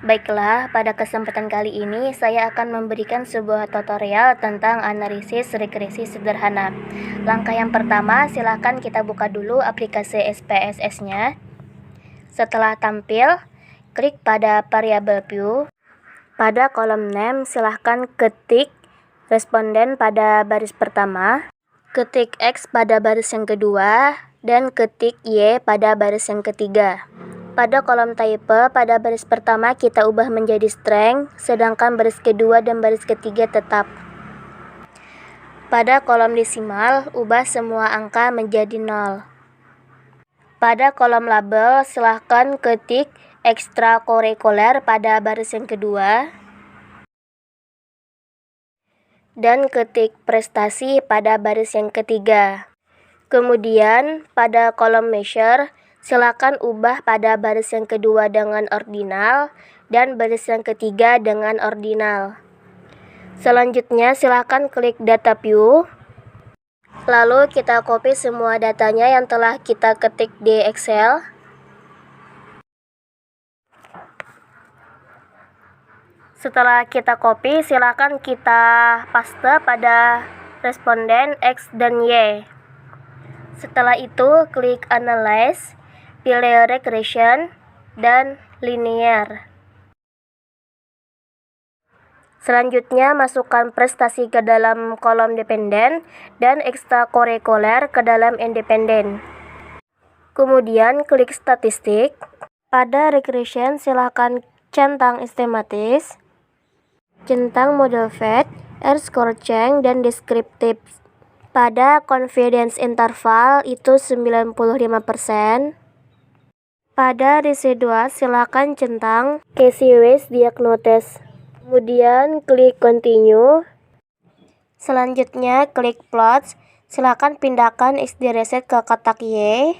Baiklah, pada kesempatan kali ini saya akan memberikan sebuah tutorial tentang analisis regresi sederhana. Langkah yang pertama, silakan kita buka dulu aplikasi SPSS-nya. Setelah tampil, klik pada variable view. Pada kolom name, silahkan ketik responden pada baris pertama, ketik X pada baris yang kedua, dan ketik Y pada baris yang ketiga. Pada kolom type, pada baris pertama kita ubah menjadi string, sedangkan baris kedua dan baris ketiga tetap. Pada kolom desimal, ubah semua angka menjadi 0. Pada kolom label, silahkan ketik ekstrakurikuler pada baris yang kedua, dan ketik prestasi pada baris yang ketiga. Kemudian, pada kolom measure, silakan ubah pada baris yang kedua dengan ordinal dan baris yang ketiga dengan ordinal. Selanjutnya silakan klik data view. Lalu kita copy semua datanya yang telah kita ketik di Excel. Setelah kita copy, silakan kita paste pada responden X dan Y. Setelah itu, klik Analyze, pilih Regression, dan Linear. Selanjutnya, masukkan prestasi ke dalam kolom dependen dan ekstrakurikuler ke dalam independen. Kemudian, klik Statistik. Pada Regression, silakan centang Estimates, centang Model Fit, R-score change, dan Descriptive. Pada confidence interval itu 95%. Pada residual silakan centang Casey Weiss Diagnosis. Kemudian klik continue. Selanjutnya klik plots. Silakan pindahkan XD reset ke kotak Y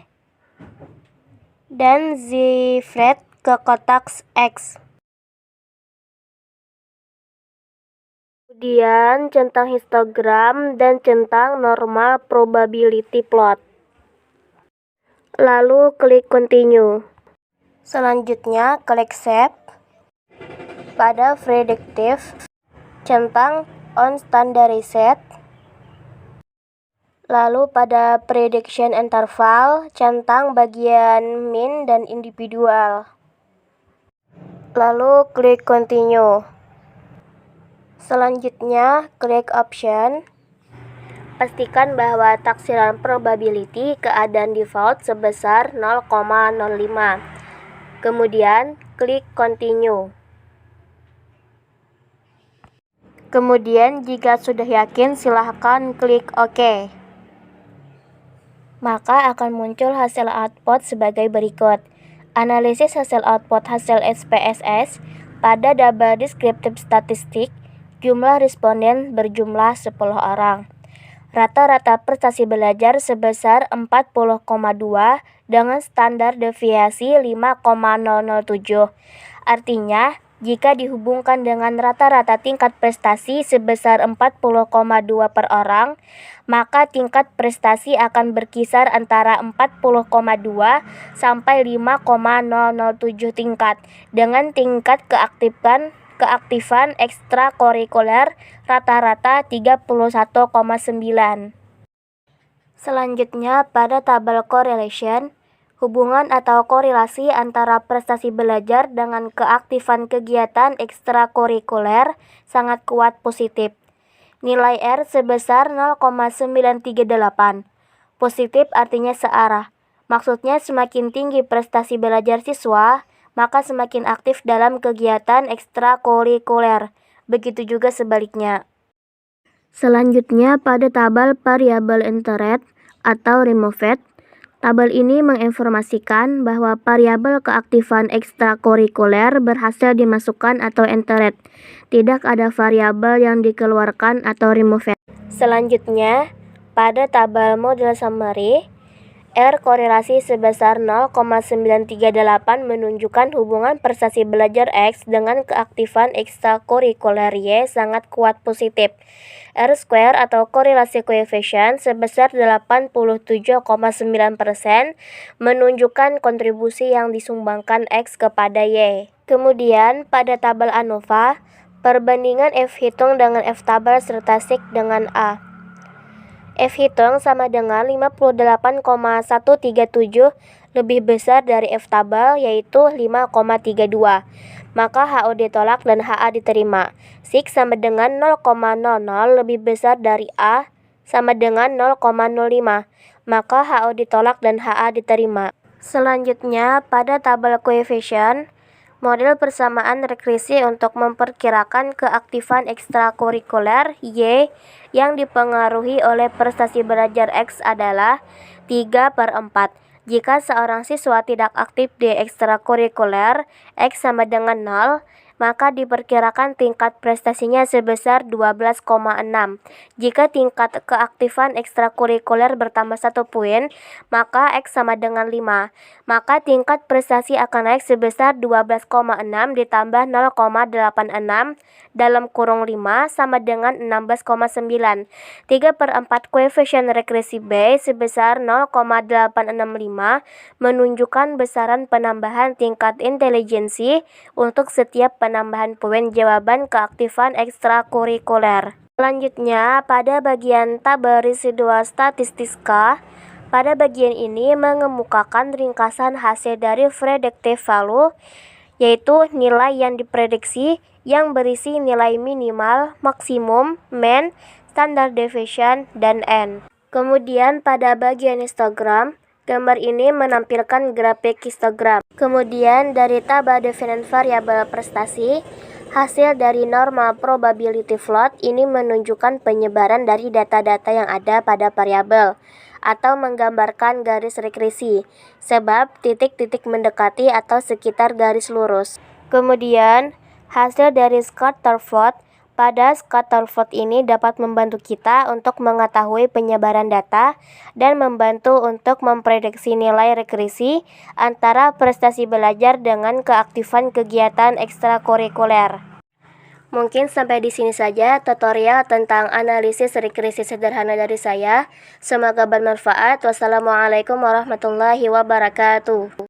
dan Z-flat ke kotak X. Kemudian centang histogram dan centang normal probability plot. Lalu klik continue. Selanjutnya klik save. Pada predictive, centang on standard reset. Lalu pada prediction interval, centang bagian mean dan individual. Lalu klik continue. Selanjutnya klik option. Pastikan bahwa taksiran probability keadaan default sebesar 0,05. Kemudian klik continue. Kemudian jika sudah yakin silahkan klik OK. Maka akan muncul hasil output sebagai berikut. Analisis hasil output hasil SPSS pada double descriptive statistik, jumlah responden berjumlah 10 orang. Rata-rata prestasi belajar sebesar 40,2 dengan standar deviasi 5,007. Artinya, jika dihubungkan dengan rata-rata tingkat prestasi sebesar 40,2 per orang, maka tingkat prestasi akan berkisar antara 40,2 sampai 5,007 tingkat dengan tingkat keaktifan ekstrakurikuler rata-rata 31,9. Selanjutnya pada tabel correlation, hubungan atau korelasi antara prestasi belajar dengan keaktifan kegiatan ekstrakurikuler sangat kuat positif. Nilai R sebesar 0,938. Positif artinya searah. Maksudnya semakin tinggi prestasi belajar siswa, maka semakin aktif dalam kegiatan ekstrakurikuler. Begitu juga sebaliknya. Selanjutnya pada tabel variabel entered atau removed. Tabel ini menginformasikan bahwa variabel keaktifan ekstrakurikuler berhasil dimasukkan atau entered. Tidak ada variabel yang dikeluarkan atau removed. Selanjutnya, pada tabel model summary, R korelasi sebesar 0,938 menunjukkan hubungan prestasi belajar X dengan keaktifan ekstrakurikuler Y sangat kuat positif. R square atau korelasi koefisien sebesar 87,9% menunjukkan kontribusi yang disumbangkan X kepada Y. Kemudian pada tabel ANOVA, perbandingan F hitung dengan F tabel serta SIK dengan A. F hitung sama dengan 58,137 lebih besar dari F tabel, yaitu 5,32. Maka HO ditolak dan HA diterima. SIK sama dengan 0,00 lebih besar dari A sama dengan 0,05. Maka HO ditolak dan HA diterima. Selanjutnya, pada tabel koefisien, model persamaan regresi untuk memperkirakan keaktifan ekstrakurikuler Y yang dipengaruhi oleh prestasi belajar X adalah 3/4. Jika seorang siswa tidak aktif di ekstrakurikuler, X sama dengan 0, maka diperkirakan tingkat prestasinya sebesar 12,6. Jika tingkat keaktifan ekstrakurikuler bertambah 1 poin, maka X sama dengan 5. Maka tingkat prestasi akan naik sebesar 12,6 ditambah 0,86 dalam kurung 5 sama dengan 16,9. 3/4 koefisien regresi B sebesar 0,865 menunjukkan besaran penambahan tingkat intelijensi untuk setiap penambahan poin jawaban keaktifan ekstrakurikuler. Selanjutnya, pada bagian tabel residual statistika, pada bagian ini mengemukakan ringkasan hasil dari predictive value, yaitu nilai yang diprediksi yang berisi nilai minimal, maksimum, mean, standard deviation, dan N. Kemudian pada bagian histogram, gambar ini menampilkan grafik histogram. Kemudian dari tabel definan variabel prestasi, hasil dari normal probability float ini menunjukkan penyebaran dari data-data yang ada pada variabel atau menggambarkan garis regresi, sebab titik-titik mendekati atau sekitar garis lurus. Kemudian, hasil dari scatter plot. Pada scatter plot ini dapat membantu kita untuk mengetahui penyebaran data dan membantu untuk memprediksi nilai regresi antara prestasi belajar dengan keaktifan kegiatan ekstrakurikuler. Mungkin sampai di sini saja tutorial tentang analisis regresi sederhana dari saya. Semoga bermanfaat. Wassalamualaikum warahmatullahi wabarakatuh.